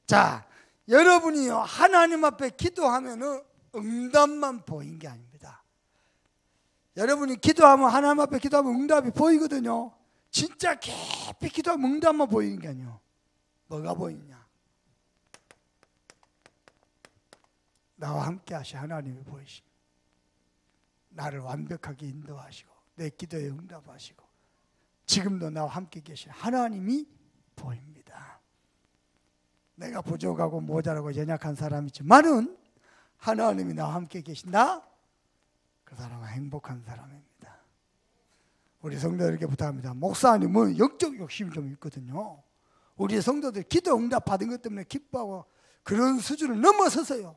자, 여러분이요 하나님 앞에 기도하면은 응답만 보인 게 아닙니다. 여러분이 기도하면 하나님 앞에 기도하면 응답이 보이거든요. 진짜 깊이 기도하면 응답만 보이는 게 아니에요. 뭐가 보이냐? 나와 함께 하시 하나님이 보이십니다. 나를 완벽하게 인도하시고 내 기도에 응답하시고 지금도 나와 함께 계신 하나님이 보입니다. 내가 부족하고 모자라고 연약한 사람이지만은 하나님이 나와 함께 계신다. 그 사람은 행복한 사람입니다. 우리 성도들에게 부탁합니다. 목사님은 영적 욕심이 좀 있거든요. 우리 성도들 기도 응답 받은 것 때문에 기뻐하고 그런 수준을 넘어서서요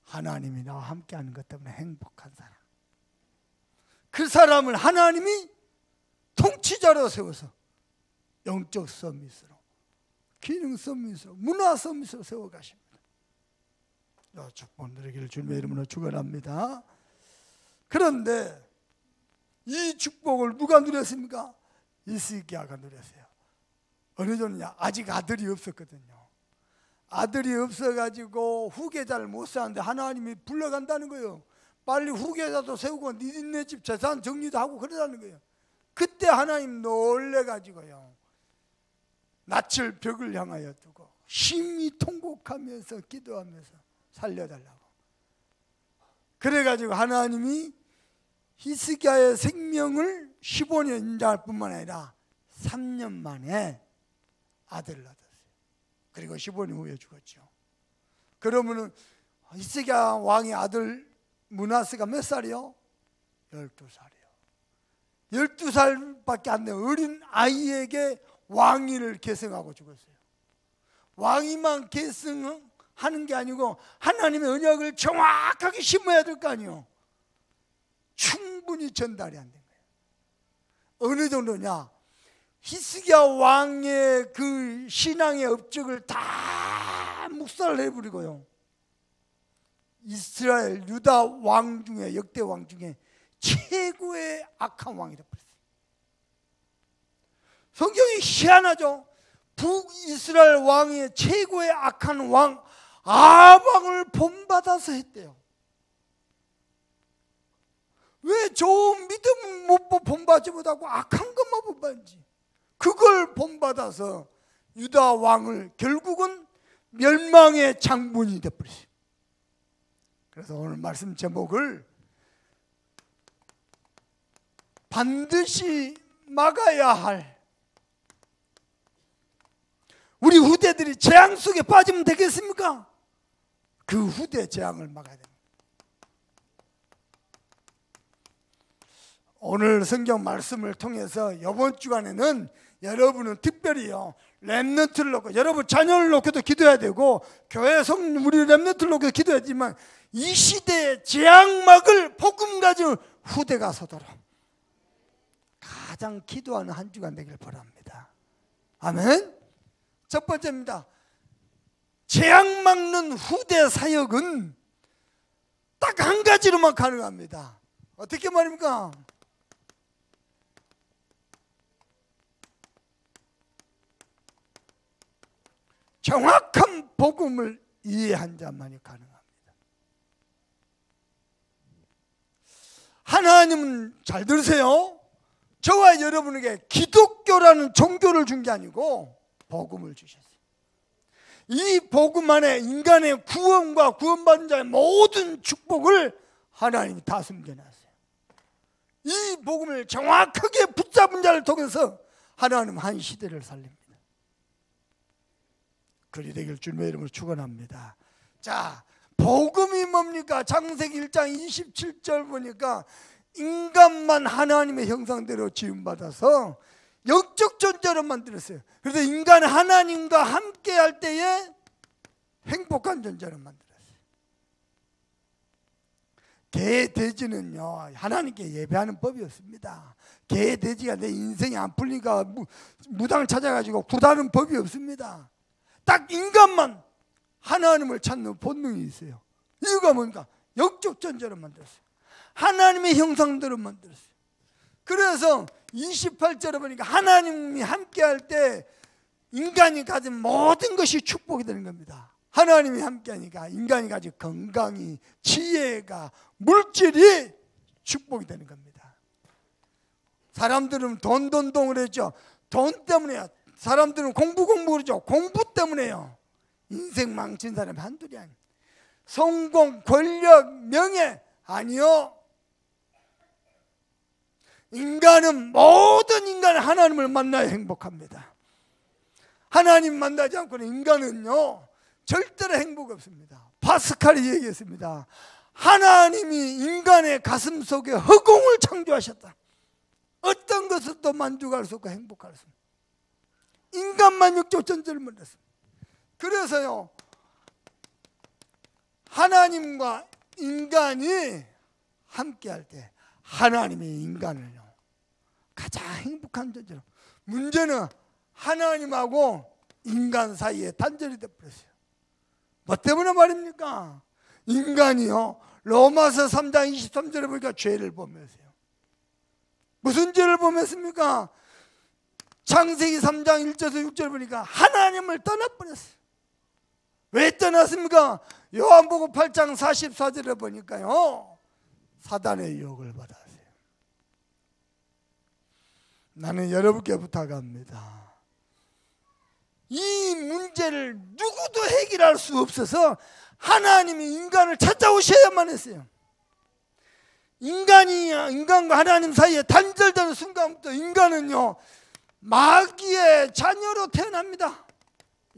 하나님이 나와 함께하는 것 때문에 행복한 사람, 그 사람을 하나님이 통치자로 세워서 영적 서밋으로, 기능 서밋으로, 문화 서밋으로 세워가십니다. 축복 누리기를 주님의 이름으로 축원합니다. 그런데 이 축복을 누가 누렸습니까? 히스기야가 누렸어요. 어느 정도냐? 아직 아들이 없었거든요. 아들이 없어가지고 후계자를 못 세웠는데 하나님이 불러간다는 거예요. 빨리 후계자도 세우고 니네 집 재산 정리도 하고 그러자는 거예요. 그때 하나님 놀래가지고요 낯을 벽을 향하여 두고 심히 통곡하면서 기도하면서 살려달라고. 그래가지고 하나님이 히스기야의 생명을 15년 인자할 뿐만 아니라 3년 만에 아들을 얻었어요. 그리고 15년 후에 죽었죠. 그러면은 히스기야 왕의 아들 므낫세가 몇 살이요? 12살이요. 12살밖에 안 된 어린 아이에게 왕위를 계승하고 죽었어요. 왕위만 계승하는 게 아니고 하나님의 언약을 정확하게 심어야 될 거 아니에요. 충분히 전달이 안 된 거예요. 어느 정도냐? 히스기야 왕의 그 신앙의 업적을 다 묵살을 해버리고요 이스라엘 유다 왕 중에 역대 왕 중에 최고의 악한 왕이 되어버렸어요. 성경이 희한하죠. 북이스라엘 왕의 최고의 악한 왕 아방을 본받아서 했대요. 왜 좋은 믿음 못 본받지 못하고 악한 것만 본받지? 그걸 본받아서 유다 왕을 결국은 멸망의 장본이 되어버렸어요. 그래서 오늘 말씀 제목을 반드시 막아야 할, 우리 후대들이 재앙 속에 빠지면 되겠습니까? 그 후대 재앙을 막아야 됩니다. 오늘 성경 말씀을 통해서 이번 주간에는 여러분은 특별히요 렘넌트를 놓고 여러분 자녀를 놓고도 기도해야 되고 교회 우리 렘넌트를 놓고 기도해야 되지만 이 시대의 재앙막을 복음 가진 후대가 서도록 가장 기도하는 한 주간 되길 바랍니다. 아멘. 첫 번째입니다. 재앙 막는 후대 사역은 딱 한 가지로만 가능합니다. 어떻게 말입니까? 정확한 복음을 이해한 자만이 가능합니다. 하나님은 잘 들으세요. 저와 여러분에게 기독교라는 종교를 준 게 아니고 복음을 주셨어요. 이 복음 안에 인간의 구원과 구원받은 자의 모든 축복을 하나님이 다 숨겨놨어요. 이 복음을 정확하게 붙잡은 자를 통해서 하나님은 한 시대를 살립니다. 그리 되길 주님의 이름으로 축원합니다. 자, 복음이 뭡니까? 창세기 1장 27절 보니까 인간만 하나님의 형상대로 지음받아서 영적 존재로 만들었어요. 그래서 인간은 하나님과 함께 할 때에 행복한 존재로 만들었어요. 개, 돼지는요 하나님께 예배하는 법이 없습니다. 개, 돼지가 내 인생이 안 풀리니까 무당을 찾아가지고 구다는 법이 없습니다. 딱 인간만 하나님을 찾는 본능이 있어요. 이유가 뭔가? 영적 존재로 만들었어요. 하나님의 형상대로 만들었어요. 그래서 28절에 보니까 하나님이 함께 할 때 인간이 가진 모든 것이 축복이 되는 겁니다. 하나님이 함께하니까 인간이 가진 건강이, 지혜가, 물질이 축복이 되는 겁니다. 사람들은 돈 그랬죠. 돈 때문에요. 사람들은 공부 그러죠. 공부 때문에요. 인생 망친 사람이 한둘이 아니에요. 성공, 권력, 명예 아니요. 모든 인간은 하나님을 만나야 행복합니다. 하나님 만나지 않고는 인간은요 절대로 행복 없습니다. 파스칼이 얘기했습니다. 하나님이 인간의 가슴 속에 허공을 창조하셨다. 어떤 것을도 만족할 수 없고 행복할 수 없다. 인간만 육조전절을 만났습니다. 그래서요 하나님과 인간이 함께할 때 하나님이 인간을요 가장 행복한 존재로, 문제는 하나님하고 인간 사이에 단절이 되어버렸어요. 뭐 때문에 말입니까? 인간이요 로마서 3장 23절에 보니까 죄를 범했어요. 무슨 죄를 범했습니까? 창세기 3장 1절에서 6절 보니까 하나님을 떠나버렸어요. 왜 떠났습니까? 요한복음 8장 44절에 보니까요 사단의 유혹을 받았어요. 나는 여러분께 부탁합니다. 이 문제를 누구도 해결할 수 없어서 하나님이 인간을 찾아오셔야만 했어요. 인간과 하나님 사이에 단절되는 순간부터 인간은요 마귀의 자녀로 태어납니다.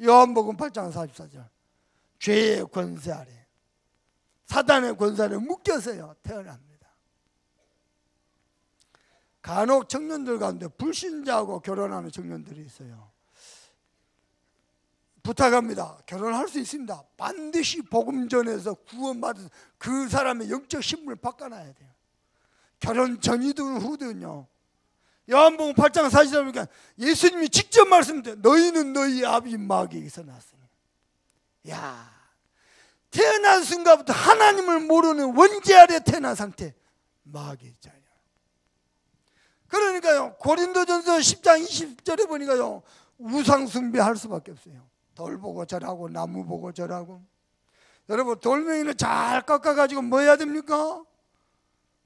요한복음 8장 44절. 죄의 권세 아래, 사단의 권세 아래 묶여서요 태어납니다. 간혹 청년들 가운데 불신자하고 결혼하는 청년들이 있어요. 부탁합니다. 결혼할 수 있습니다. 반드시 복음 전에서 구원받은 그 사람의 영적 신분을 바꿔놔야 돼요. 결혼 전이든 후든요. 요한복음 8장 40절 보니까 예수님이 직접 말씀드려요. 너희는 너희 아비 마귀에게서 났으니. 야, 태어난 순간부터 하나님을 모르는 원죄 아래 태어난 상태, 마귀 자녀. 그러니까요 고린도전서 10장 20절에 보니까요 우상 숭배할 수밖에 없어요. 돌 보고 절하고 나무 보고 절하고. 여러분 돌멩이를 잘 깎아가지고 뭐 해야 됩니까?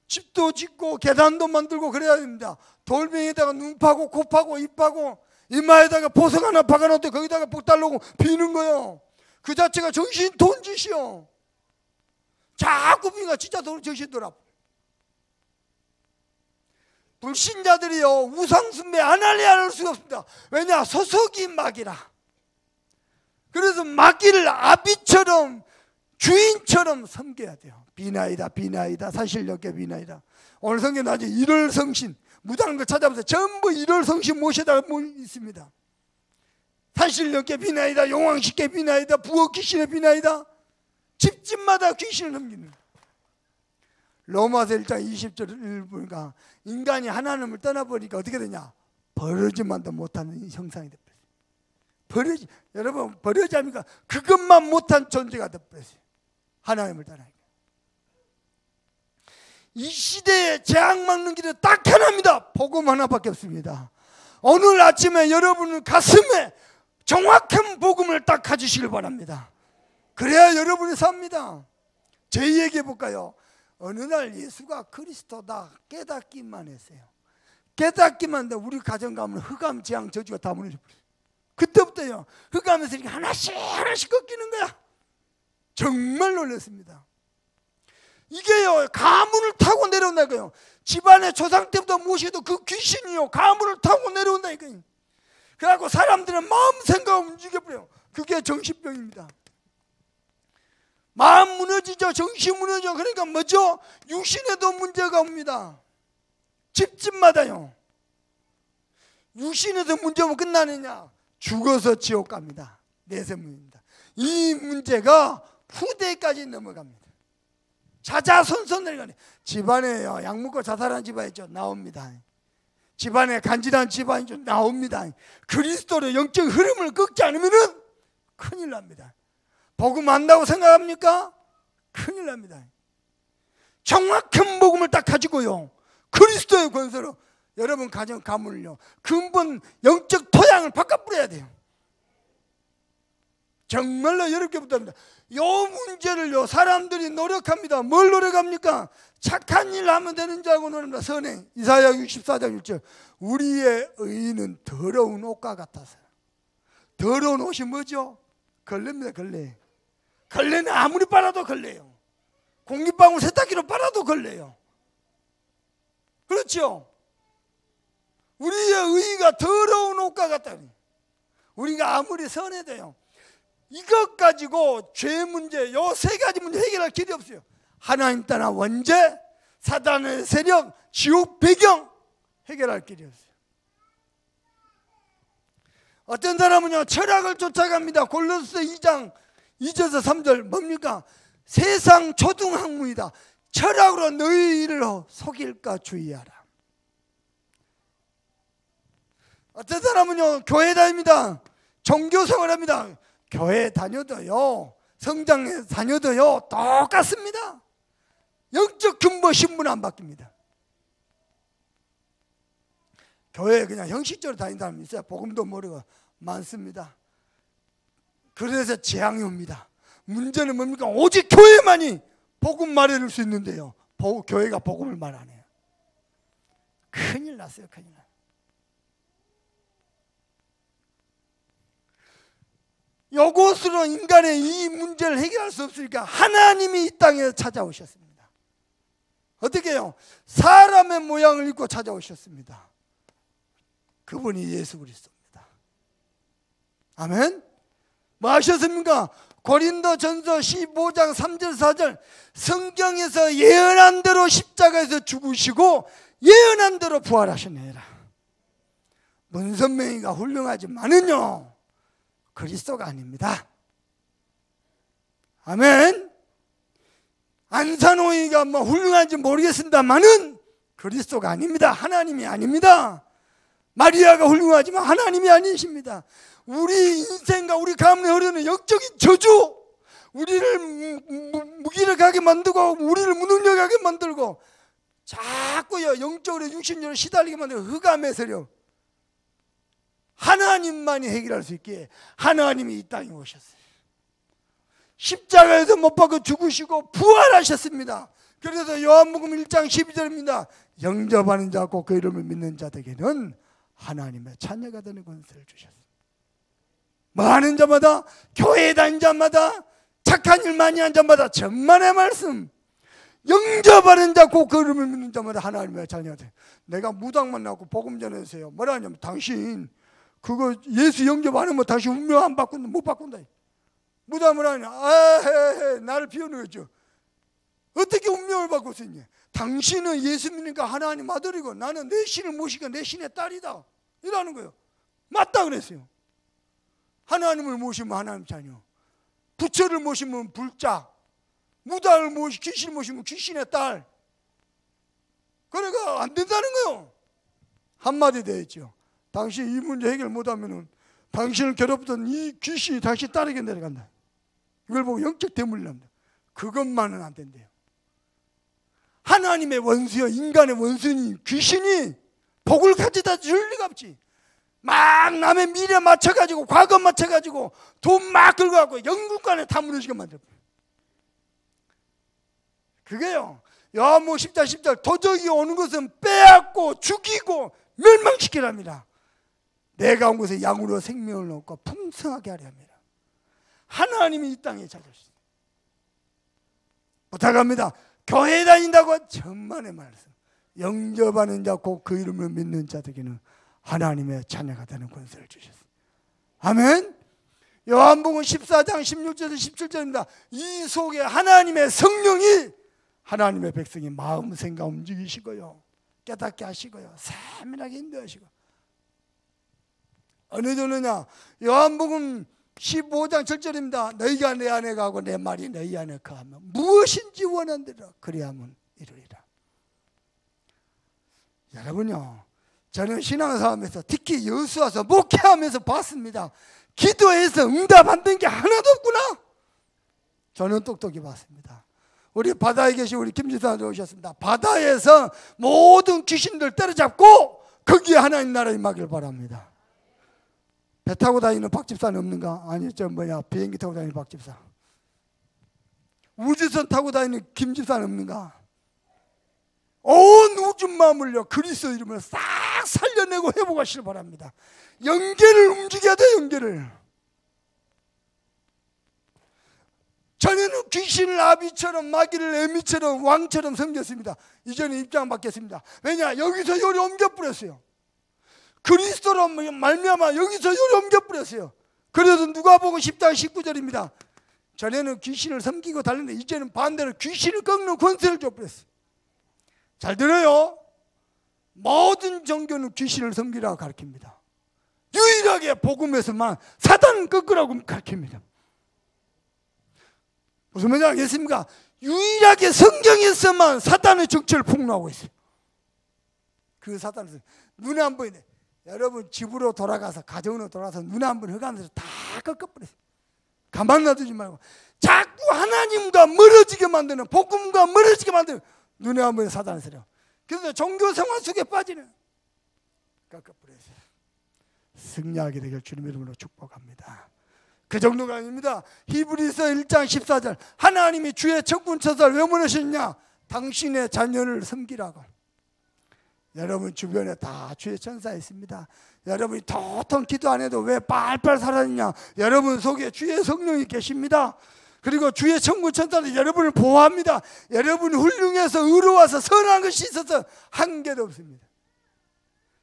집도 짓고 계단도 만들고 그래야 됩니다. 돌멩이에다가 눈 파고 코 파고 입 파고 이마에다가 보석 하나 박아놓고 거기다가 복 달라고 비는 거요. 그 자체가 정신 돈짓이요. 자꾸 비가 진짜 정신 돌아. 불신자들이요 우상 숭배 안 할 수가 없습니다. 왜냐? 소속이 마귀라. 그래서 마귀를 아비처럼 주인처럼 섬겨야 돼요. 비나이다 사실력계 비나이다. 오늘 성경 나중에 일월성신 무당들 찾아보세요. 전부 일월성신 모셔다 있습니다. 사실력계 비나이다, 용왕식계 비나이다, 부엌 귀신의 비나이다. 집집마다 귀신을 섬기는. 로마서 1장 20절을 보니까 인간이 하나님을 떠나버리니까 어떻게 되냐? 버러지만도 못하는 형상이 되어버렸어요. 버러지, 여러분 버러지 합니까? 그것만 못한 존재가 되어버렸어요. 하나님을 떠나니까. 이 시대에 재앙 막는 길은 딱 하나입니다. 복음 하나밖에 없습니다. 오늘 아침에 여러분 가슴에 정확한 복음을 딱 가지시길 바랍니다. 그래야 여러분이 삽니다. 제 얘기해 볼까요? 어느 날 예수가 그리스도다 깨닫기만 했어요. 깨닫기만 했는데 우리 가정 가면 흑암, 재앙, 저주가 다 무너져 버렸어요. 그때부터요 흑암에서 이렇게 하나씩 꺾이는 거야. 정말 놀랐습니다. 이게요 가문을 타고 내려온다고요. 집안의 조상 때부터 모셔도 그 귀신이요 가문을 타고 내려온다니까요. 그래갖고 사람들은 마음 생각을 움직여버려요. 그게 정신병입니다. 마음 무너지죠. 정신 무너져. 그러니까 뭐죠? 육신에도 문제가 옵니다. 집집마다요. 육신에서 문제 오면 끝나느냐? 죽어서 지옥 갑니다. 내세문입니다. 이 문제가 후대까지 넘어갑니다. 자자손손 내려가네. 집안에요 약 먹고 자살한 집안이죠. 나옵니다. 집안에 간질한 집안이죠. 나옵니다. 그리스도로 영적 흐름을 꺾지 않으면은 큰일 납니다. 복음 안다고 생각합니까? 큰일 납니다. 정확한 복음을 딱 가지고요 그리스도의 권세로 여러분 가정 가문을요 근본 영적 토양을 바꿔 뿌려야 돼요. 정말로 여럽게 부탁합니다. 요 문제를요 사람들이 노력합니다. 뭘 노력합니까? 착한 일 하면 되는 줄 알고 노력합니다. 선행. 이사야 64장 1절. 우리의 의는 더러운 옷과 같아서요. 더러운 옷이 뭐죠? 걸레입니다. 걸레. 걸레는 아무리 빨아도 걸레요. 공기방울 세탁기로 빨아도 걸레요. 그렇죠? 우리의 의가 더러운 옷과 같다. 우리가 아무리 선해도요 이것 가지고 죄 문제, 요 세 가지 문제 해결할 길이 없어요. 하나님 떠나 원죄, 사단의 세력, 지옥 배경 해결할 길이 없어요. 어떤 사람은요 철학을 쫓아갑니다. 골로새 2장 2절에서 3절 뭡니까? 세상 초등학문이다. 철학으로 너희를 속일까 주의하라. 어떤 사람은요 교회 다닙니다. 종교생활 합니다. 교회 다녀도요 성장에 다녀도요 똑같습니다. 영적 근본 신분 안 바뀝니다. 교회에 그냥 형식적으로 다니는 사람이 있어요. 복음도 모르고 많습니다. 그래서 재앙이 옵니다. 문제는 뭡니까? 오직 교회만이 복음 말해줄 수 있는데요 교회가 복음을 말 안 해요. 큰일 났어요. 큰일 났어요. 이것으로 인간의 이 문제를 해결할 수 없으니까 하나님이 이 땅에 찾아오셨습니다. 어떻게 해요? 사람의 모양을 입고 찾아오셨습니다. 그분이 예수 그리스도입니다. 아멘. 뭐 하셨습니까? 고린도전서 15장 3절 4절 성경에서 예언한 대로 십자가에서 죽으시고 예언한 대로 부활하셨느니라. 문선명이가 훌륭하지만은요 그리스도가 아닙니다. 아멘. 안산호이가 뭐 훌륭한지 모르겠습니다만은 그리스도가 아닙니다. 하나님이 아닙니다. 마리아가 훌륭하지만 하나님이 아니십니다. 우리 인생과 우리 가문에 흐르는 영적인 저주, 우리를 무기력하게 만들고 우리를 무능력하게 만들고 자꾸요 영적으로 육신적으로 시달리게 만들고 흑암의 세력, 하나님만이 해결할 수 있기에 하나님이 이 땅에 오셨어요. 십자가에서 못 박아 죽으시고 부활하셨습니다. 그래서 요한복음 1장 12절입니다. 영접하는 자고 그 이름을 믿는 자들에게는 하나님의 자녀가 되는 권세를 주셨습니다. 뭐 하는 자마다, 교회에 다니는 자마다, 착한 일 많이 한 자마다 전만의 말씀, 영접하는 자고 그 이름을 믿는 자마다 하나님의 자녀가 돼요. 내가 무당만 나고 복음 전해주세요. 뭐라 하냐면 당신 그거 예수 영접 안 하면 다시 운명 안 바꾼다, 못 바꾼다. 무당을 하냐? 나를 비우는 거죠. 어떻게 운명을 바꿀 수 있냐? 당신은 예수 믿으니까 하나님 아들이고 나는 내 신을 모시고 내 신의 딸이다 이라는 거예요. 맞다 그랬어요. 하나님을 모시면 하나님 자녀, 부처를 모시면 불자, 무당을 모시면 귀신을 모시면 귀신의 딸. 그러니까 안 된다는 거예요. 한마디 되었죠. 당신 이 문제 해결 못하면 당신을 괴롭히던 이 귀신이 당신 딸에게 내려간다. 이걸 보고 영적 대물이 납니다. 그것만은 안 된대요. 하나님의 원수여, 인간의 원수니 귀신이 복을 가져다 줄 리가 없지. 막 남의 미래 맞춰가지고 과거 맞춰가지고 돈 막 긁어갖고 영국간에 다 무너지게 만들어. 그게요 요한복음 10장 10절 도적이 오는 것은 빼앗고 죽이고 멸망시키랍니다. 내가 온 곳에 양으로 생명을 얻고 풍성하게 하려 합니다. 하나님이 이 땅에 찾아오셨습니다. 부탁합니다. 교회 다닌다고 천만의 말씀, 영접하는 자 곧 그 이름을 믿는 자들에게는 하나님의 자녀가 되는 권세를 주셨습니다. 아멘. 요한복음 14장 16절에서 17절입니다. 이 속에 하나님의 성령이 하나님의 백성의 마음 생각 움직이시고요, 깨닫게 하시고요, 세밀하게 인도하시고. 어느 정도냐? 요한복음 15장 7절입니다. 너희가 내 안에 가고 내 말이 너희 안에 거하면 무엇인지 원한 대로 그리하면 이루리라. 여러분요, 저는 신앙사업에서 특히 여수와서 목회하면서 봤습니다. 기도해서 응답 안 된 게 하나도 없구나. 저는 똑똑히 봤습니다. 우리 바다에 계신 우리 김지사님 오셨습니다. 바다에서 모든 귀신들 때려잡고 거기에 하나님 나라 임하길 바랍니다. 배 타고 다니는 박집사는 없는가? 아니 비행기 타고 다니는 박집사. 우주선 타고 다니는 김집사는 없는가? 온 우주 마음을요 그리스도 이름으로 싹 살려내고 회복하시길 바랍니다. 영계를 움직여야 돼. 영계를. 전에는 귀신을 아비처럼 마귀를 애미처럼 왕처럼 섬겼습니다. 이제는 입장 바뀌었습니다. 왜냐? 여기서 요리 옮겨버렸어요. 그리스도로 말미암아 여기서 요리 옮겨버렸어요. 그래도 누가복음 10장 19절입니다. 전에는 귀신을 섬기고 달렸는데 이제는 반대로 귀신을 꺾는 권세를 줘버렸어요. 잘 들어요. 모든 종교는 귀신을 섬기라고 가르칩니다. 유일하게 복음에서만 사단을 꺾으라고 가르칩니다. 무슨 말인지 알겠습니까? 유일하게 성경에서만 사단의 정체를 폭로하고 있어요. 그 사단은 눈에 안 보이네. 여러분 집으로 돌아가서 가정으로 돌아가서 눈에 한 번 흑암에서 다 꺾어버렸어요. 가만 놔두지 말고 자꾸 하나님과 멀어지게 만드는, 복음과 멀어지게 만드는 눈에 한 번에 사단을 쓰려. 그래서 종교 생활 속에 빠지는 꺾어버렸어요. 승리하게 되길 주님의 이름으로 축복합니다. 그 정도가 아닙니다. 히브리서 1장 14절 하나님이 주의 천군 천사를 왜 보내셨냐? 당신의 자녀를 섬기라고. 여러분 주변에 다 주의 천사 있습니다. 여러분이 도통 기도 안 해도 왜 빨빨 살아있냐? 여러분 속에 주의 성령이 계십니다. 그리고 주의 천군 천사는 여러분을 보호합니다. 여러분이 훌륭해서 의로워서 선한 것이 있어서 한계도 없습니다.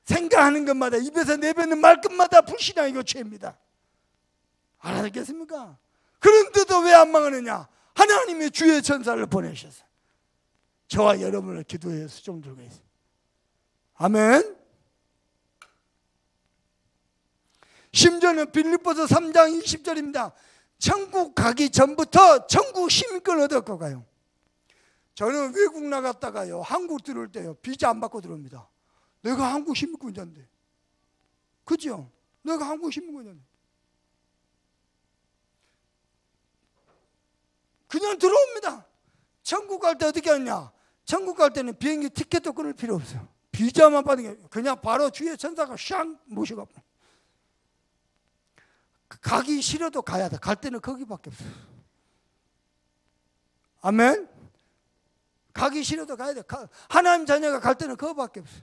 생각하는 것마다 입에서 내뱉는 말끝마다 불신앙이고 죄입니다. 알아듣겠습니까? 그런데도 왜 안 망하느냐? 하나님이 주의 천사를 보내셔서 저와 여러분을 기도해 수종 들고 있습니다. 아멘. 심지어는 빌립보서 3장 20절입니다. 천국 가기 전부터 천국 시민권 얻었고 가요. 저는 외국 나갔다가요 한국 들어올 때요 비자 안 받고 들어옵니다. 내가 한국 시민권자인데, 그죠? 내가 한국 시민권자인데 그냥 들어옵니다. 천국 갈 때 어떻게 하냐? 천국 갈 때는 비행기 티켓도 끊을 필요 없어요. 비자만 받은 게 그냥 바로 주의 천사가 샹 모시고 가기 싫어도 가야 돼. 갈 때는 거기밖에 없어요. 아멘. 가기 싫어도 가야 돼. 하나님 자녀가 갈 때는 그거밖에 없어요.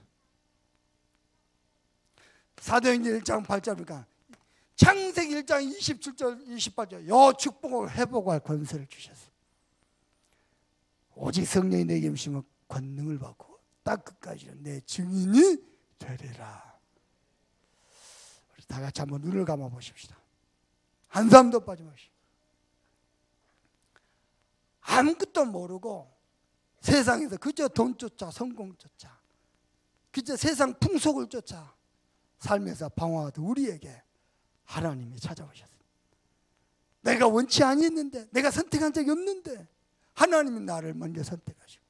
사도행전 1장 8절이니까 창세기 1장 27절 28절 요 축복을 회복할 권세를 주셨어요. 오직 성령이 내게 임시면 권능을 받고 딱 끝까지는 내 증인이 되리라. 우리 다 같이 한번 눈을 감아 보십시다. 한숨도 빠지 마시고. 아무것도 모르고 세상에서 그저 돈 쫓아 성공 쫓아 그저 세상 풍속을 쫓아 삶에서 방황하던 우리에게 하나님이 찾아오셨어요. 내가 원치 아니했는데, 내가 선택한 적이 없는데 하나님이 나를 먼저 선택하시고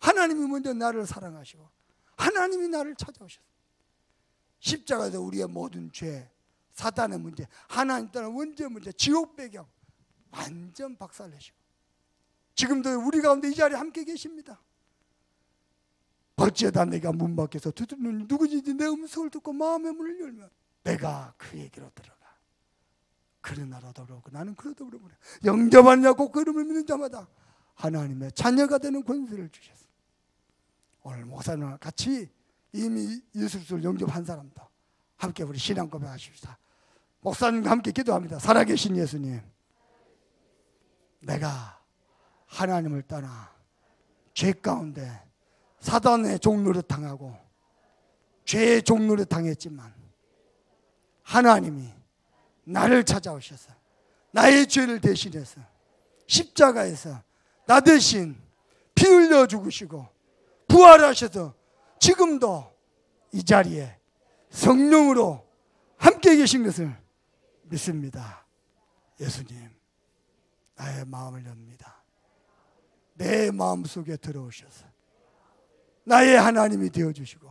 하나님이 먼저 나를 사랑하시고 하나님이 나를 찾아오셨어요. 십자가에서 우리의 모든 죄, 사단의 문제, 하나님 따른 원죄 문제, 지옥 배경 완전 박살내시고 지금도 우리 가운데 이 자리에 함께 계십니다. 어찌하다 내가 문 밖에서 두드리는 누구든지 내 음성을 듣고 마음의 문을 열면 내가 그에게로 들어가 그런 나라도 그렇고 나는 그러도 그러고 영접하냐고 그 이름을 믿는 자마다 하나님의 자녀가 되는 권세를 주셨어요. 오늘 목사님과 같이 이미 예수 그리스도를 영접한 사람도 함께 우리 신앙 고백하십시다. 목사님과 함께 기도합니다. 살아계신 예수님, 내가 하나님을 떠나 죄 가운데 사단의 종노릇 당하고 죄의 종노릇 당했지만 하나님이 나를 찾아오셔서 나의 죄를 대신해서 십자가에서 나 대신 피 흘려 죽으시고 부활하셔서 지금도 이 자리에 성령으로 함께 계신 것을 믿습니다. 예수님, 나의 마음을 엽니다. 내 마음속에 들어오셔서 나의 하나님이 되어주시고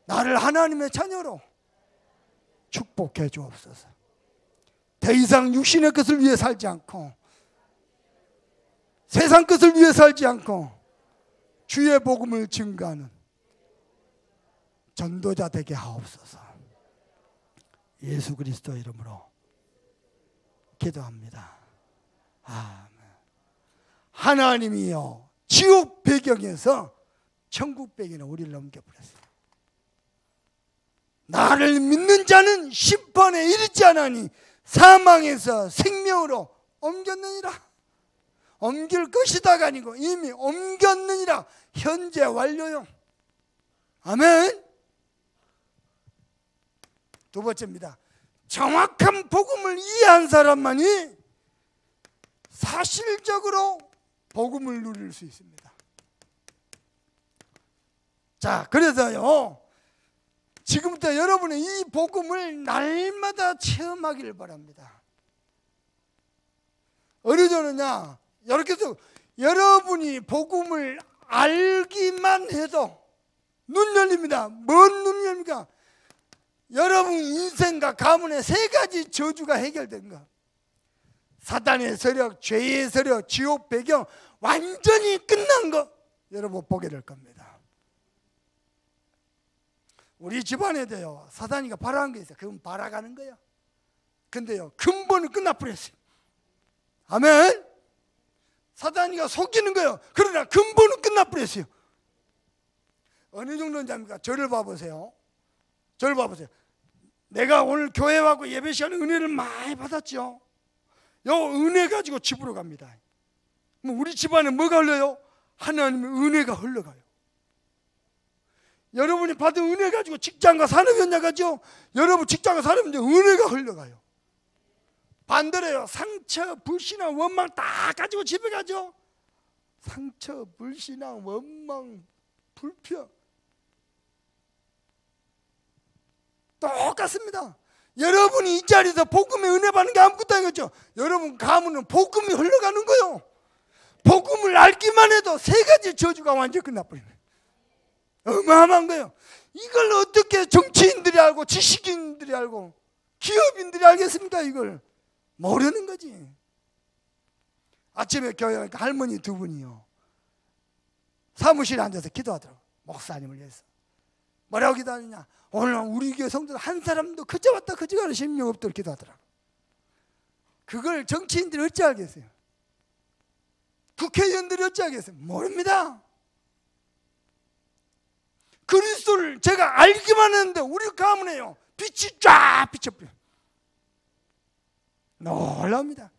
나를 하나님의 자녀로 축복해 주옵소서. 더 이상 육신의 것을 위해 살지 않고 세상 것을 위해 살지 않고 주의 복음을 증거하는 전도자 되게 하옵소서. 예수 그리스도 이름으로 기도합니다. 아멘. 하나님이요, 지옥 배경에서 천국 배경에 우리를 넘겨버렸어요. 나를 믿는 자는 심판에 이르지 않으니 사망에서 생명으로 옮겼느니라. 옮길 것이다가 아니고 이미 옮겼느니라. 현재 완료요. 아멘. 두 번째입니다. 정확한 복음을 이해한 사람만이 사실적으로 복음을 누릴 수 있습니다. 자, 그래서요, 지금부터 여러분은 이 복음을 날마다 체험하기를 바랍니다. 어느 정도냐, 이렇게 해서 여러분이 복음을 알기만 해도 눈 열립니다. 뭔 눈 열립니까? 여러분 인생과 가문의 세 가지 저주가 해결된 거. 사단의 세력, 죄의 세력, 지옥 배경 완전히 끝난 거 여러분 보게 될 겁니다. 우리 집안에도요, 사단이가 바라는 게 있어요. 그건 바라가는 거예요. 근데요, 근본은 끝나버렸어요. 아멘. 사단이가 속이는 거예요. 그러나 근본은 끝나버렸어요. 어느 정도인지 압니까? 저를 봐보세요. 저를 봐보세요. 내가 오늘 교회 와고 예배 시간에 은혜를 많이 받았죠. 요 은혜 가지고 집으로 갑니다. 우리 집안에 뭐가 흘러요? 하나님의 은혜가 흘러가요. 여러분이 받은 은혜 가지고 직장과 산업연장 가죠. 여러분 직장과 산업연장 은혜가 흘러가요. 반대로요, 상처, 불신앙, 원망 다 가지고 집에 가죠. 상처, 불신앙, 원망, 불평 똑같습니다. 여러분이 이 자리에서 복음의 은혜 받는 게 아무것도 아니겠죠. 여러분 가문은 복음이 흘러가는 거예요. 복음을 알기만 해도 세 가지 저주가 완전히 끝나버리네. 어마어마한 거예요. 이걸 어떻게 정치인들이 알고 지식인들이 알고 기업인들이 알겠습니까? 이걸 모르는 거지. 아침에 교회 가니까 할머니 두 분이요, 사무실에 앉아서 기도하더라고. 목사님을 위해서. 뭐라고 기도하느냐? 오늘 우리 교회 성도들 한 사람도 그저 왔다 그저 가는 심령 없도록 기도하더라고. 그걸 정치인들이 어찌 알겠어요? 국회의원들이 어찌 알겠어요? 모릅니다. 그리스도를 제가 알기만 했는데 우리 가문에요, 빛이 쫙 비춰버려요. 놀랍니다.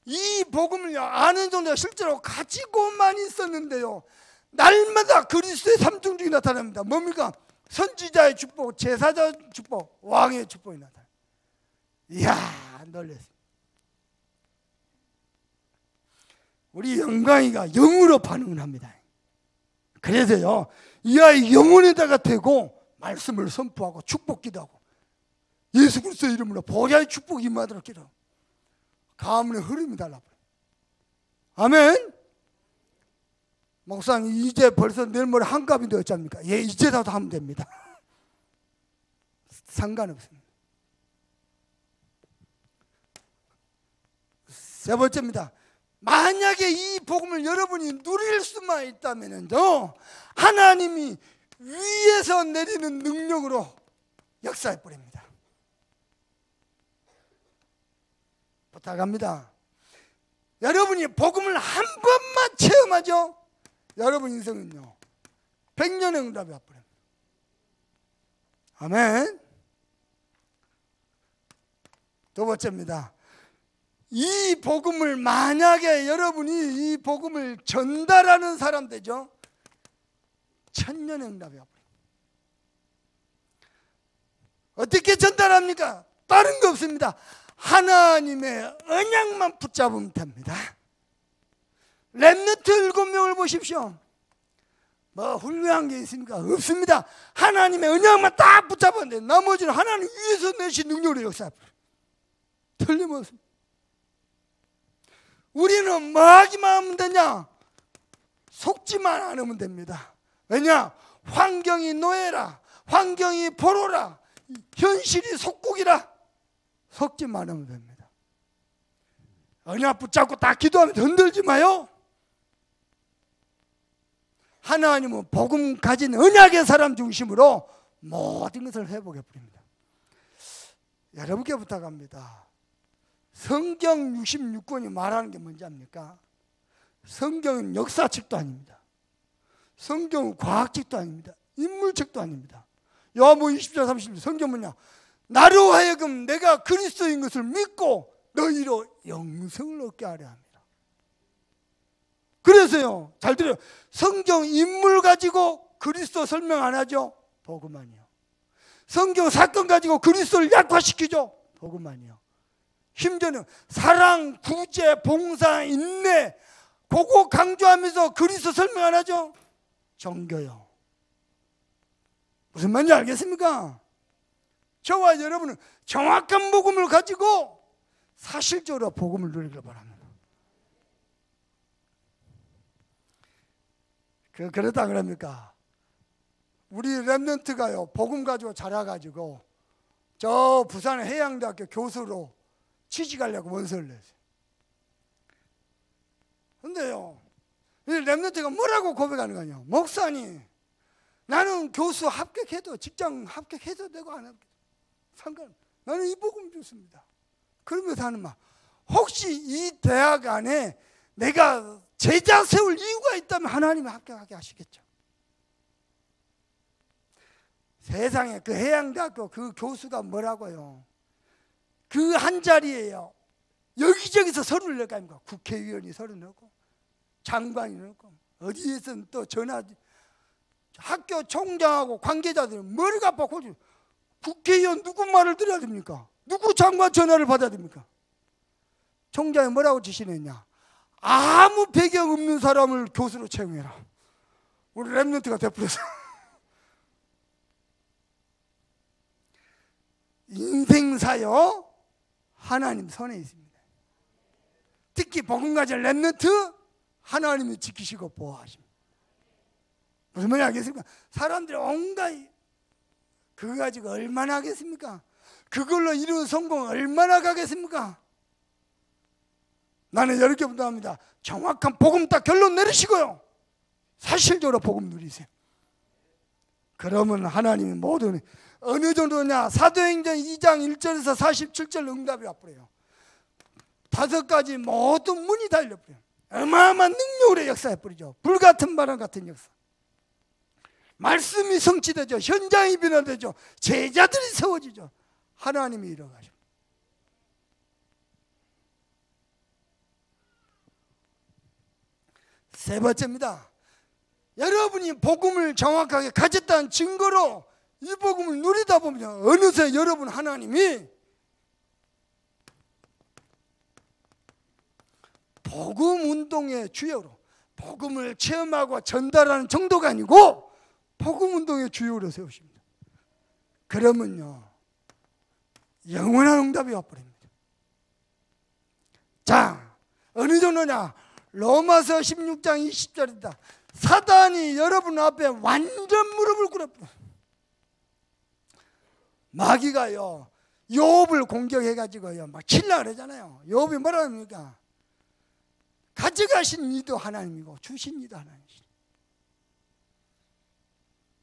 이 복음을 아는 정도가 실제로 가지고만 있었는데요, 날마다 그리스도의 삼중직이 나타납니다. 뭡니까? 선지자의 축복, 제사자의 축복, 왕의 축복이 나타나요. 이야, 놀랐어요. 우리 영광이가 영으로 반응을 합니다. 그래서요, 이 아이 영혼에다가 대고 말씀을 선포하고 축복 기도하고 예수 그리스도 이름으로 보좌의 축복이 임하도록 기도하고 가문의 흐름이 달라버려요. 아멘. 목사님 이제 벌써 내일 모레 한갑인데 어쩝니까? 예, 이제라도 하면 됩니다. 상관없습니다. 세 번째입니다. 만약에 이 복음을 여러분이 누릴 수만 있다면요, 하나님이 위에서 내리는 능력으로 역사해 버립니다. 부탁합니다. 여러분이 복음을 한 번만 체험하죠, 여러분 인생은요 100년의 응답이 와버립니다. 아멘. 두 번째입니다. 이 복음을 만약에 여러분이 이 복음을 전달하는 사람 되죠, 천년의 응답이 와버립니다. 어떻게 전달합니까? 다른 거 없습니다. 하나님의 언약만 붙잡으면 됩니다. 렘넌트 7명을 보십시오. 뭐 훌륭한 게 있습니까? 없습니다. 하나님의 언약만 딱 붙잡았는데 나머지는 하나님 위에서 내신 능력으로 역사합니다. 틀림없습니다. 우리는 뭐 하기만 하면 되냐? 속지만 않으면 됩니다. 왜냐? 환경이 노예라, 환경이 포로라, 현실이 속국이라. 속지만 하면 됩니다. 언약 붙잡고 딱 기도하면 흔들지 마요. 하나님은 복음 가진 언약의 사람 중심으로 모든 것을 회복해 버립니다. 여러분께 부탁합니다. 성경 66권이 말하는 게 뭔지 압니까? 성경은 역사책도 아닙니다. 성경은 과학책도 아닙니다. 인물책도 아닙니다. 요한복음 20장 30절 성경 뭐냐? 나로 하여금 내가 그리스도인 것을 믿고 너희로 영생을 얻게 하려 합니다. 그래서요, 잘 들어요. 성경 인물 가지고 그리스도 설명 안 하죠? 복음만이요. 성경 사건 가지고 그리스도를 약화시키죠? 복음만이요. 심지어는 사랑, 구제, 봉사, 인내 그거 강조하면서 그리스도 설명 안 하죠? 종교요. 무슨 말인지 알겠습니까? 저와 여러분은 정확한 복음을 가지고 사실적으로 복음을 누리길 바랍니다. 그러다 그럽니까? 우리 랩런트가요, 복음 가지고 자라가지고 저 부산 해양대학교 교수로 취직하려고 원서를 냈어요. 근데요, 이 랩런트가 뭐라고 고백하는 거냐? 목사님, 나는 교수 합격해도, 직장 합격해도 되고 안 합격해도 상관, 나는 이 복음 좋습니다. 그러면서 하는 말, 혹시 이 대학 안에 내가 제자 세울 이유가 있다면 하나님이 합격하게 하시겠죠. 세상에 그 해양대학교 그 교수가 뭐라고요? 그 한 자리에요, 여기저기서 서류를 낼 거 아닙니까? 국회의원이 서류 넣고 장관이 넣고 어디에서는 또 전화, 학교 총장하고 관계자들이 머리가 아파고, 국회의원 누구 말을 들어야 됩니까? 누구 장관 전화를 받아야 됩니까? 총장이 뭐라고 지시했냐? 아무 배경 없는 사람을 교수로 채용해라. 우리 랩런트가 돼버렸어. 인생사요, 하나님 손에 있습니다. 특히 복음 가진 랩런트 하나님이 지키시고 보호하십니다. 무슨 말인지 알겠습니까? 사람들이 온갖 그거 가지고 얼마나 하겠습니까? 그걸로 이룬 성공 얼마나 가겠습니까? 나는 이렇게 부탁합니다. 정확한 복음 딱 결론 내리시고요, 사실적으로 복음 누리세요. 그러면 하나님이 모든, 어느 정도냐? 사도행전 2장 1절에서 47절 응답이 와버려요. 5가지 모든 문이 다 열려버려요. 어마어마한 능력으로 역사해버리죠. 불같은 바람 같은 역사. 말씀이 성취되죠. 현장이 변화되죠. 제자들이 세워지죠. 하나님이 일어가죠. 세 번째입니다. 여러분이 복음을 정확하게 가졌다는 증거로 이 복음을 누리다 보면 어느새 여러분 하나님이 복음 운동의 주역으로, 복음을 체험하고 전달하는 정도가 아니고 복음 운동의 주역으로 세우십니다. 그러면요, 영원한 응답이 와버립니다. 자, 어느 정도냐? 로마서 16장 20절이다. 사단이 여러분 앞에 완전 무릎을 꿇어버려요. 마귀가요, 욥을 공격해가지고요 막 칠라 그러잖아요. 욥이 뭐라 합니까? 가져가신 이도 하나님이고 주신 이도 하나님이시죠.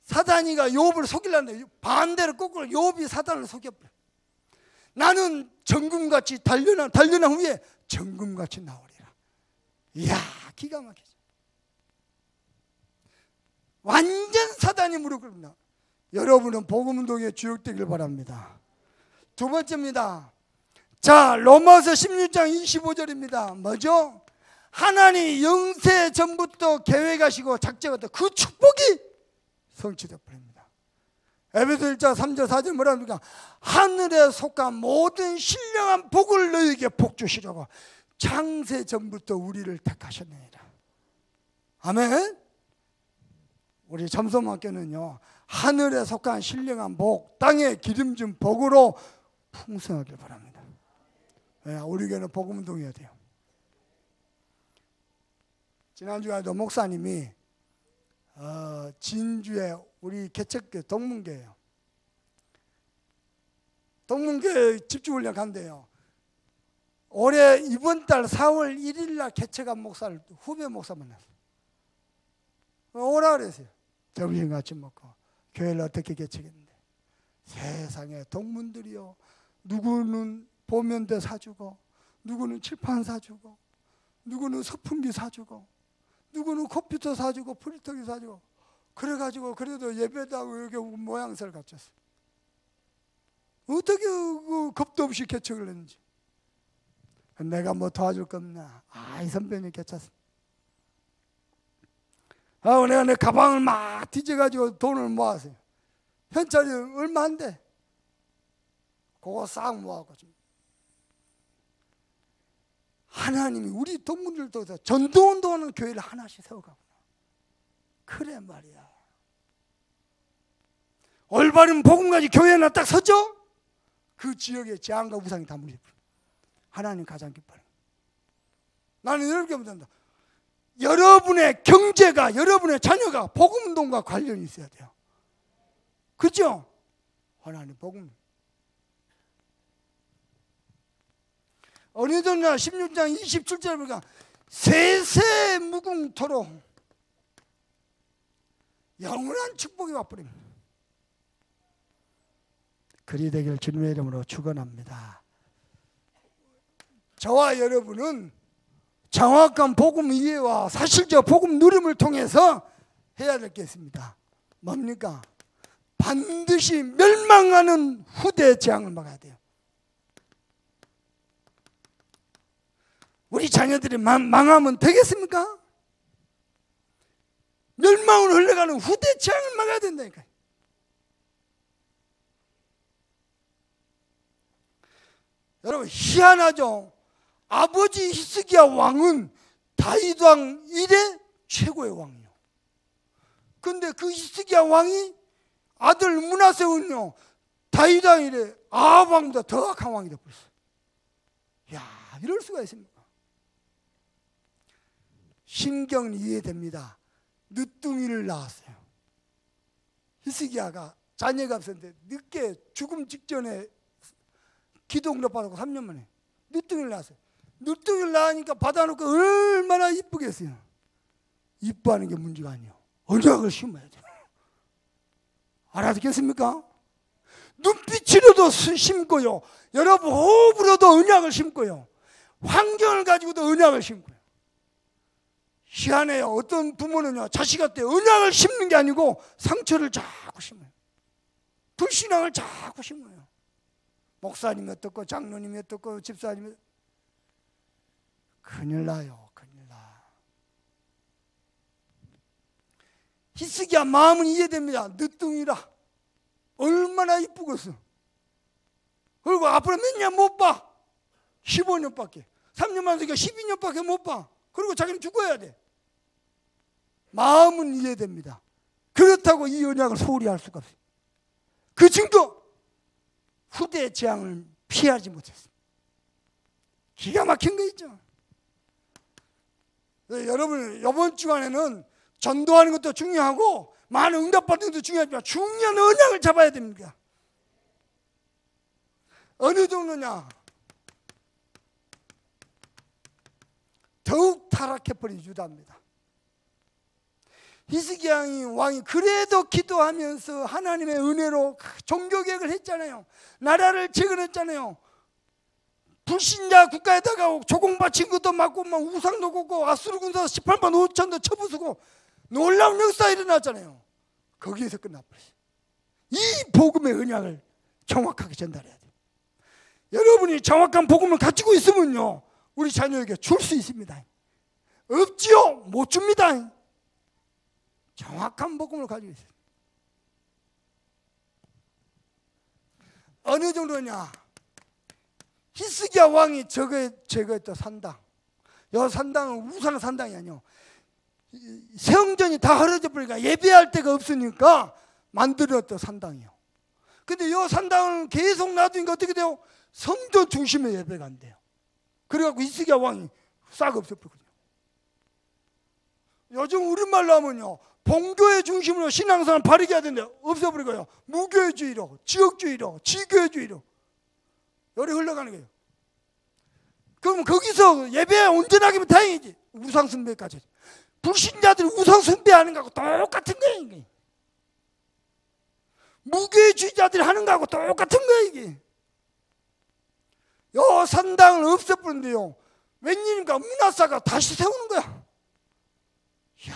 사단이가 욥을 속이려는데 반대로 거꾸로 욥이 사단을 속여버려요. 나는 정금같이 단련한 후에 정금같이 나오리라. 이야, 기가 막히죠. 완전 사단이 무릎 꿇습니다. 여러분은 복음운동에 주역되길 바랍니다. 두 번째입니다. 자, 로마서 16장 25절입니다. 뭐죠? 하나님 영세 전부터 계획하시고 작정하셨던 그 축복이 성취되어 버립니다. 에베소 1장 3절 4절 뭐라 합니까? 하늘에 속한 모든 신령한 복을 너희에게 복주시려고 창세 전부터 우리를 택하셨느니라. 아멘. 우리 점성학교는요, 하늘에 속한 신령한 복, 땅에 기름진 복으로 풍성하길 바랍니다. 우리 교회는 복음운동해야 돼요. 지난주에도 목사님이 진주에 우리 개척교 동문교회요, 동문교회 집중훈련 간대요. 올해 이번 달 4월 1일 날 개척한 목사를 후배 목사 만났어요. 오라 그랬어요. 점심 같이 먹고 교회를 어떻게 개척했는데 세상에 동문들이요 누구는 보면대 사주고, 누구는 칠판 사주고, 누구는 선풍기 사주고, 누구는 컴퓨터 사주고, 프린터기 사주고, 그래가지고 그래도 예배다고 여기 모양새를 갖췄어. 어떻게 그 겁도 없이 개척을 했는지. 내가 뭐 도와줄 거 없나? 이 선배님 괜찮습니다. 내가 내 가방을 막 뒤져가지고 돈을 모았어요. 현찰이 얼마 안 돼. 그거 싹 모아고 좀. 하나님이 우리 동문들도 전도운동하는 교회를 하나씩 세워가구나. 그래 말이야. 올바른 복음까지 교회 하나 딱 서죠? 그 지역의 재앙과 우상이 다 무너져. 하나님 가장 기뻐요. 나는 이렇게 묻는다. 여러분의 경제가, 여러분의 자녀가 복음운동과 관련이 있어야 돼요. 그죠? 하나님 복음. 어느덧나 16장 27절에 보니까 세세 무궁토록 영원한 축복이 와버립니다. 그리 되길 주님의 이름으로 축원합니다. 저와 여러분은 정확한 복음 이해와 사실적 복음 누림을 통해서 해야 될 게 있습니다. 뭡니까? 반드시 멸망하는 후대 재앙을 막아야 돼요. 우리 자녀들이 망하면 되겠습니까? 멸망으로 흘러가는 후대 재앙을 막아야 된다니까요. 여러분 희한하죠? 아버지 히스기야 왕은 다윗 왕 이래 최고의 왕이요. 근데 그 히스기야 왕이 아들 므낫세는요 다윗 왕 이래 아합 왕보다 더 악한 왕이 되어버렸어요. 야, 이럴 수가 있습니까? 심경은 이해됩니다. 늦둥이를 낳았어요. 히스기야가 자녀가 없었는데 늦게 죽음 직전에 기도 응답받고 3년 만에 늦둥이를 낳았어요. 늦둥이를 낳으니까 받아놓고 얼마나 이쁘겠어요. 이뻐하는 게 문제가 아니에요. 언약을 심어야 돼요. 알아듣겠습니까? 눈빛으로도 심고요. 여러분 호흡으로도 언약을 심고요. 환경을 가지고도 언약을 심고요. 희한해요. 어떤 부모는요 자식한테 언약을 심는 게 아니고 상처를 자꾸 심어요. 불신앙을 자꾸 심어요. 목사님이 어떻고 장로님이 어떻고 집사님이 큰일 나요. 큰일 나. 히스기야 마음은 이해됩니다. 늦둥이라 얼마나 이쁘겠어. 그리고 앞으로 몇 년 못 봐. 15년밖에 3년만 되니까 12년밖에 못 봐. 그리고 자기는 죽어야 돼. 마음은 이해됩니다. 그렇다고 이 언약을 소홀히 할 수가 없어요. 그 정도 후대 재앙을 피하지 못했어요. 기가 막힌 거 있죠. 여러분 이번 주간에는 전도하는 것도 중요하고 많은 응답받는 것도 중요하지만 중요한 언약을 잡아야 됩니다. 어느 정도냐? 더욱 타락해버린 유다입니다. 히스기야 왕이 그래도 기도하면서 하나님의 은혜로 종교개혁을 했잖아요. 나라를 재건했잖아요. 불신자 국가에다가 조공 바친 것도 맞고 막 우상도 굽고 아수르 군사 18만 5천도 쳐부수고 놀라운 역사가 일어났잖아요. 거기에서 끝나버렸어요. 이 복음의 언약을 정확하게 전달해야 돼요. 여러분이 정확한 복음을 가지고 있으면요 우리 자녀에게 줄 수 있습니다. 없지요? 못 줍니다. 정확한 복음을 가지고 있어요. 어느 정도냐? 히스기야 왕이 제거했던 산당. 이 산당은 우상 산당이 아니요. 성전이 다 헐어져 버리니까 예배할 데가 없으니까 만들었던 산당이요. 근데 이 산당을 계속 놔두니까 어떻게 돼요? 성전 중심에 예배가 안 돼요. 그래갖고 히스기야 왕이 싹 없애버리거든요. 요즘 우리말로 하면요 본교회 중심으로 신앙생활 바르게 해야 되는데 없애버리고요 무교회주의로 지역주의로 지교회주의로 열이 흘러가는 거예요. 그럼 거기서 예배 온전하기면 다행이지. 우상숭배까지 불신자들이 우상숭배하는 거하고 똑같은 거예요. 이게. 무교회주의자들이 하는 거하고 똑같은 거예요. 이게. 요 산당을 없애버린대요. 웬일인가 문화사가 다시 세우는 거야. 이야,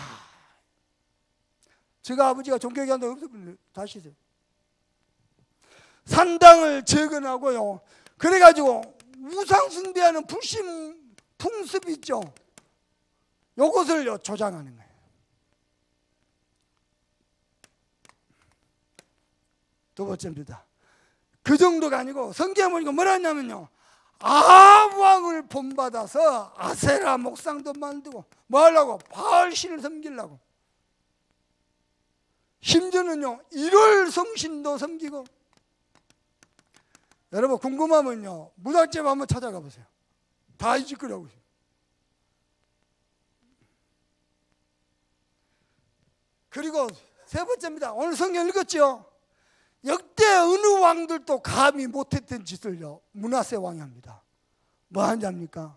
제가 아버지가 종교개혁한다고 없애버린대요. 다시 세워. 산당을 재건하고요. 그래가지고 우상 숭배하는 불신 풍습이 있죠. 요것을 조장하는 거예요. 두 번째입니다. 그 정도가 아니고 성경에 보니까 뭐라 했냐면요, 아합왕을 본받아서 아세라 목상도 만들고 뭐 하려고? 바알신을 섬기려고. 심지어는요 일월 성신도 섬기고. 여러분 궁금하면요 무당집 한번 찾아가 보세요. 다 이 짓거리 하고 있어요. 그리고 세 번째입니다. 오늘 성경 읽었죠? 역대 어느 왕들도 감히 못했던 짓을요 므낫세 왕이 합니다. 뭐 하냐입니까?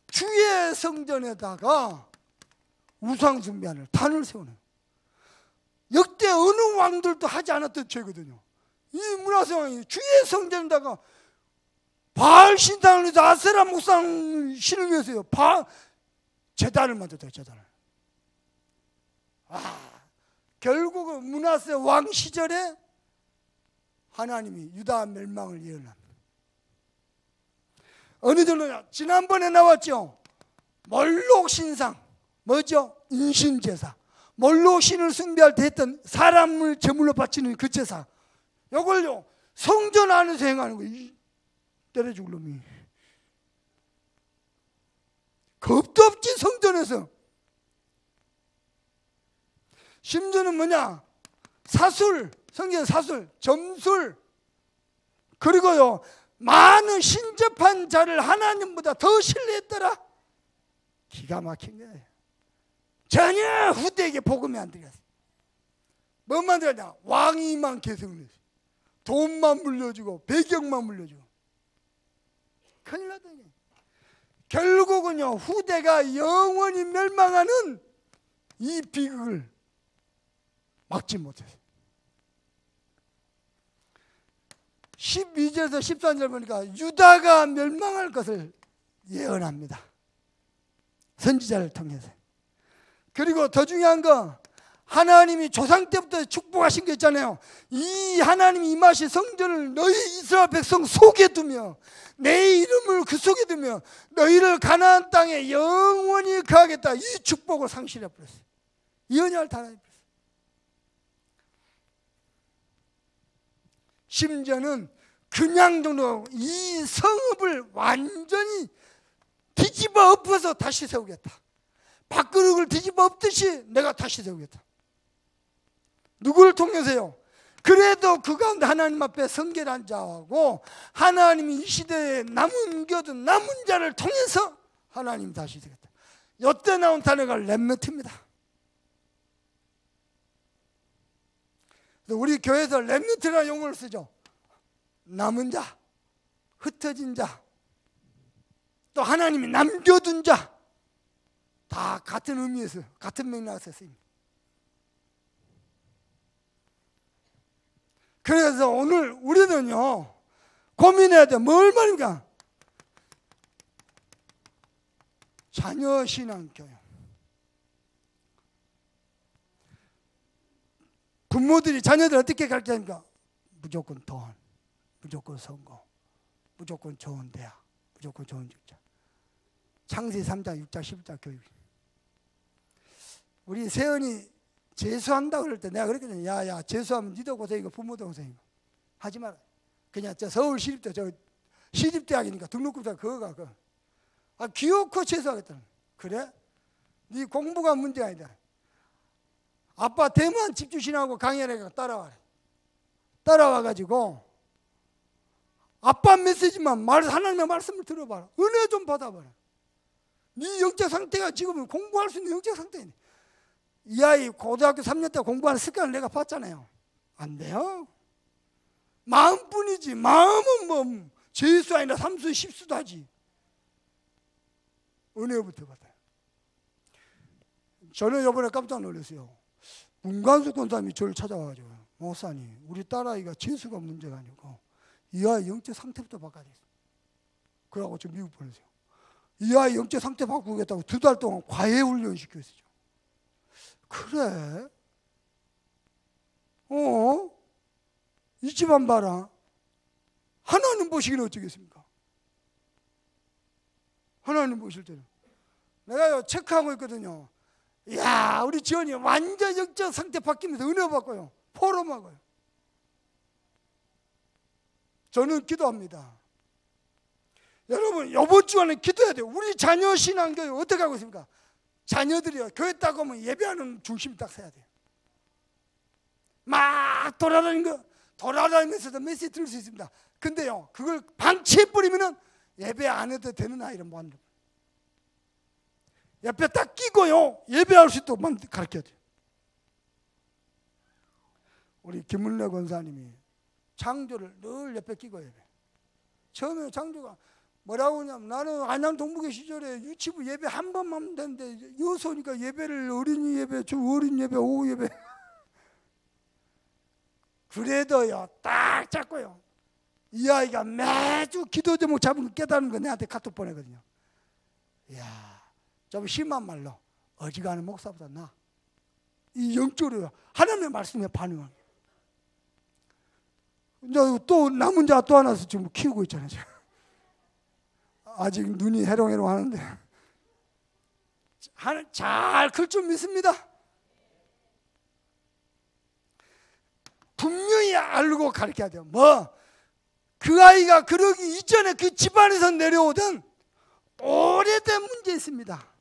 주의 성전에다가 우상 숭배하는 단을 세우는, 역대 어느 왕들도 하지 않았던 죄거든요. 이 므낫세 왕이 주의 성전에다가 바알 신당을 위해서 아세라 목상 신을 위해서요 제단을 만들었어요. 제단을. 결국은 므낫세 왕 시절에 하나님이 유다 멸망을 예언합니다. 어느 정도냐? 지난번에 나왔죠. 몰록 신상, 뭐죠? 인신제사. 몰록 신을 숭배할 때 했던 사람을 제물로 바치는 그 제사, 이걸요 성전 안에서 행하는 거예요. 때려 죽을 놈이. 겁도 없지 성전에서. 심지어는 뭐냐? 사술, 성경 사술, 점술, 그리고요 많은 신접한 자를 하나님보다 더 신뢰했더라. 기가 막힌 거예요. 전혀 후대에게 복음이 안 들어갔어요. 뭐만 들었냐? 왕위만 계승을 했어요. 돈만 물려주고 배경만 물려주고. 큰일 났더니 결국은요 후대가 영원히 멸망하는 이 비극을 막지 못했어요. 12절에서 13절 보니까 유다가 멸망할 것을 예언합니다. 선지자를 통해서. 그리고 더 중요한 거, 하나님이 조상 때부터 축복하신 게 있잖아요. 이 하나님이 임하신 성전을 너희 이스라엘 백성 속에 두며 내 이름을 그 속에 두며 너희를 가나안 땅에 영원히 거하겠다. 이 축복을 상실해 버렸어요. 이 언약을 다 해버렸어요. 심지어는 그냥 정도 이 성읍을 완전히 뒤집어 엎어서 다시 세우겠다. 밥그릇을 뒤집어 엎듯이 내가 다시 세우겠다. 누구를 통해서요? 그래도 그 가운데 하나님 앞에 성결한 자하고 하나님이 이 시대에 남겨둔 남은 자를 통해서 하나님이 다시 세우겠다. 이때 나온 단어가 렘넌트입니다. 우리 교회에서 렘넌트라는 용어를 쓰죠. 남은 자, 흩어진 자, 또 하나님이 남겨둔 자, 다 같은 의미에서 같은 맥락에서 쓰입니다. 그래서 오늘 우리는요 고민해야 돼. 뭘 말입니까? 자녀 신앙 교육. 부모들이 자녀들 어떻게 가르쳐줍니까? 무조건 돈, 무조건 성공, 무조건 좋은 대학, 무조건 좋은 직장. 창세기 3장, 6장, 11장 교육. 우리 세연이 재수한다고 그럴 때 내가 그랬거든요. 야야 재수하면 니도 고생이고 부모도 고생이고 하지 마라. 그냥 저 서울 시립대, 저 시립대학이니까 등록금사 그거 가. 기어코 재수하겠다. 그래? 네 공부가 문제가 아니다. 아빠 대만 집주신하고 강연에 따라와라. 따라와가지고 아빠 메시지만 하나님의 말씀을 들어봐라. 은혜 좀 받아봐라. 네 영적 상태가 지금 공부할 수 있는 영적 상태네. 이 아이 고등학교 3년 때 공부하는 습관을 내가 봤잖아요. 안 돼요. 마음뿐이지. 마음은 뭐 재수 아니라 삼수 십수도 하지. 은혜부터 받아요. 저는 이번에 깜짝 놀랐어요. 문관숙 권사님이 저를 찾아와가지고 목사님 우리 딸아이가 재수가 문제가 아니고 이 아이 영적 상태부터 바꿔야 돼. 그러고 저 미국 보내세요. 이 아이 영적 상태 바꾸겠다고 2달 동안 과외 훈련 시켰어요. 그래? 이 집안 봐라. 하나님 보시기는 어쩌겠습니까? 하나님 보실 때는. 내가 체크하고 있거든요. 이야, 우리 지원이 완전 영적 상태 바뀌면서 은혜 받고요. 포럼하고요. 저는 기도합니다. 여러분, 이번 주간에 기도해야 돼요. 우리 자녀 신앙교회 어떻게 하고 있습니까? 자녀들이요, 교회 딱 오면 예배하는 중심이 딱 서야 돼요. 막 돌아다니면서도 메시지 들을 수 있습니다. 근데요, 그걸 방치해버리면은 예배 안 해도 되는 아이를 못 한다. 옆에 딱 끼고요, 예배할 수 있도록 가르쳐야 돼요. 우리 김문래 권사님이 장조를 늘 옆에 끼고 예배. 처음에 장조가 뭐라고 하냐면, 나는 안양 동북의 시절에 유치부 예배 한 번만 하면 되는데 여기서 오니까 예배를 어린이 예배, 어린 예배, 오후 예배. 그래도요, 딱 잡고요, 이 아이가 매주 기도 제목 잡은 거 깨닫는 거 내한테 카톡 보내거든요. 이야, 좀 심한 말로 어지간한 목사보다 나. 이 영적으로 하나님의 말씀에 반응하는 거예요. 이제 또 남은 자 또 하나 지금 키우고 있잖아요. 아직 눈이 해롱해롱 하는데 잘 클 줄 믿습니다. 분명히 알고 가르쳐야 돼요. 그 아이가 그러기 이전에 그 집안에서 내려오던 오래된 문제 있습니다.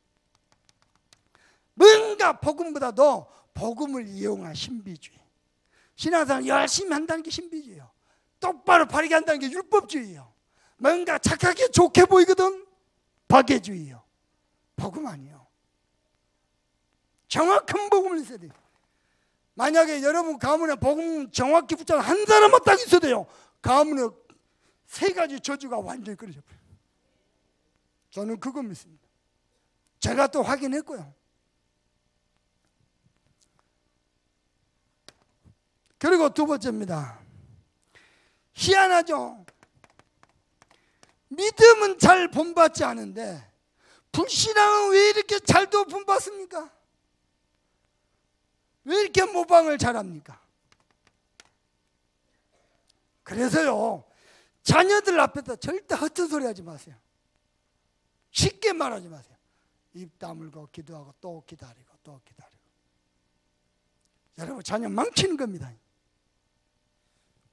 뭔가 복음보다도 복음을 이용한 신비주의. 신앙생활 열심히 한다는 게 신비주의예요. 똑바로 바르게 한다는 게 율법주의예요. 뭔가 착하게 좋게 보이거든 박애주의예요. 복음 아니에요. 정확한 복음을 있어야 돼요. 만약에 여러분 가문에 복음 정확히 붙잡은 한 사람만 딱 있어야 돼요. 가문에 3가지 저주가 완전히 끊어져 버려요. 저는 그거 믿습니다. 제가 또 확인했고요. 그리고 2번째입니다. 희한하죠. 믿음은 잘 본받지 않은데 불신앙은 왜 이렇게 잘도 본받습니까? 왜 이렇게 모방을 잘합니까? 그래서요, 자녀들 앞에서 절대 헛된 소리 하지 마세요. 쉽게 말하지 마세요. 입 다물고 기도하고 또 기다리고 또 기다리고. 여러분, 자녀 망치는 겁니다.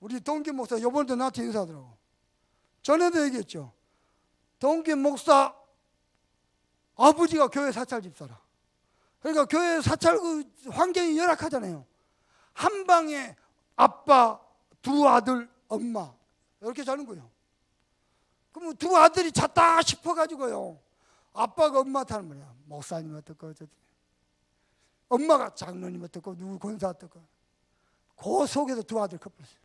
우리 동기 목사 이번에도 나한테 인사하더라고. 전에도 얘기했죠. 동기 목사 아버지가 교회 사찰 집사라. 그러니까 교회 사찰 그 환경이 열악하잖아요. 한 방에 아빠, 2 아들, 엄마 이렇게 자는 거예요. 그럼 2 아들이 잤다 싶어가지고요, 아빠가 엄마한테 하는 말이야. 목사님 어떡고 엄마가 장로님 어떡고 누구 권사 어떡고. 그 속에서 2 아들 커플했어요.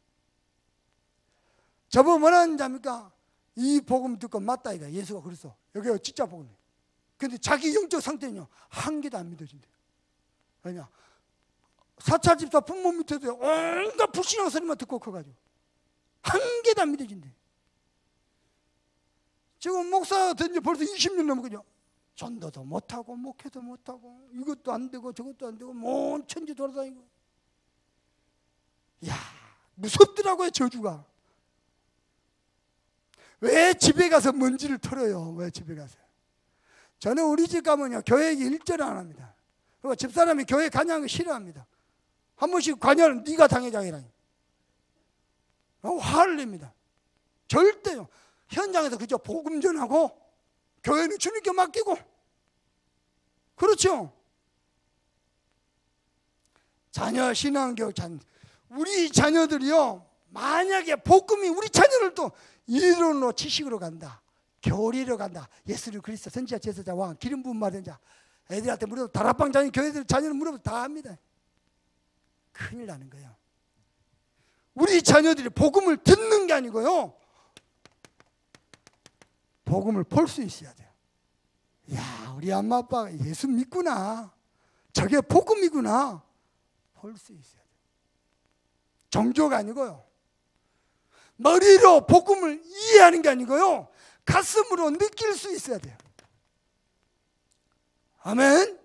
저보고 뭐라는 자입니까? 이 복음 듣고 맞다 이거. 예수가 그랬어. 여기가 진짜 복음이에요. 근데 자기 영적 상태는요, 한 개도 안 믿어진대요. 왜냐? 사찰 집사 부모 밑에도 온갖 불신앙 소리만 듣고 커가지고 한 개도 안 믿어진대. 지금 목사 된 지 벌써 20년 넘었거든요. 전도도 못하고 목회도 못하고 이것도 안 되고 저것도 안 되고 뭔 천지 돌아다니고. 이야, 무섭더라고요, 저주가. 왜 집에 가서 먼지를 털어요? 왜 집에 가서? 저는 우리 집 가면요, 교회 얘기 일절을 안 합니다. 그리고 집사람이 교회 관여하는 거 싫어합니다. 한 번씩 관여는 네가 당회장이라니. 화를 냅니다. 절대요. 현장에서 그저 복음 전하고 교회는 주님께 맡기고. 그렇죠? 자녀 신앙교육 우리 자녀들이요, 만약에 복음이 우리 자녀를 또 이론으로 지식으로 간다, 교리로 간다, 예수를 그리스도 선지자 제사자 왕 기름 부음 받은 자, 애들한테 물어도 다락방 자녀 교회들 자녀는 물어도 다 합니다. 큰일 나는 거예요. 우리 자녀들이 복음을 듣는 게 아니고요, 복음을 볼 수 있어야 돼요. 야, 우리 엄마 아빠가 예수 믿구나, 저게 복음이구나 볼 수 있어야 돼요. 종교가 아니고요. 머리로 복음을 이해하는 게 아니고요, 가슴으로 느낄 수 있어야 돼요. 아멘.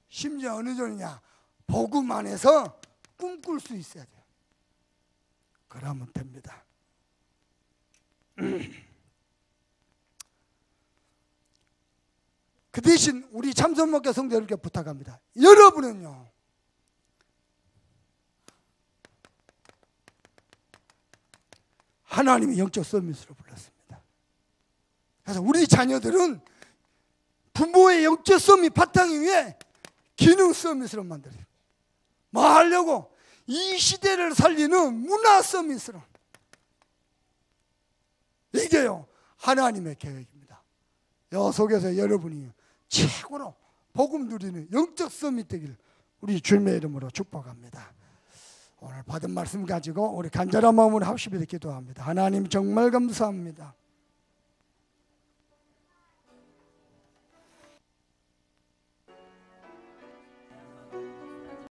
심지어 어느 정도냐, 복음 안에서 꿈꿀 수 있어야 돼요. 그러면 됩니다. 그 대신 우리 참선목회 성도들께 부탁합니다. 여러분은요, 하나님이 영적 서밋으로 불렀습니다. 그래서 우리 자녀들은 부모의 영적 서밋 바탕 위에 기능 서밋으로 만들어요. 뭐 하려고? 이 시대를 살리는 문화 서밋으로. 이게요, 하나님의 계획입니다. 여 속에서 여러분이 최고로 복음 누리는 영적 서밋 되기를 우리 주님의 이름으로 축복합니다. 오늘 받은 말씀 가지고 우리 간절한 마음으로 합심해서 기도합니다. 하나님 정말 감사합니다.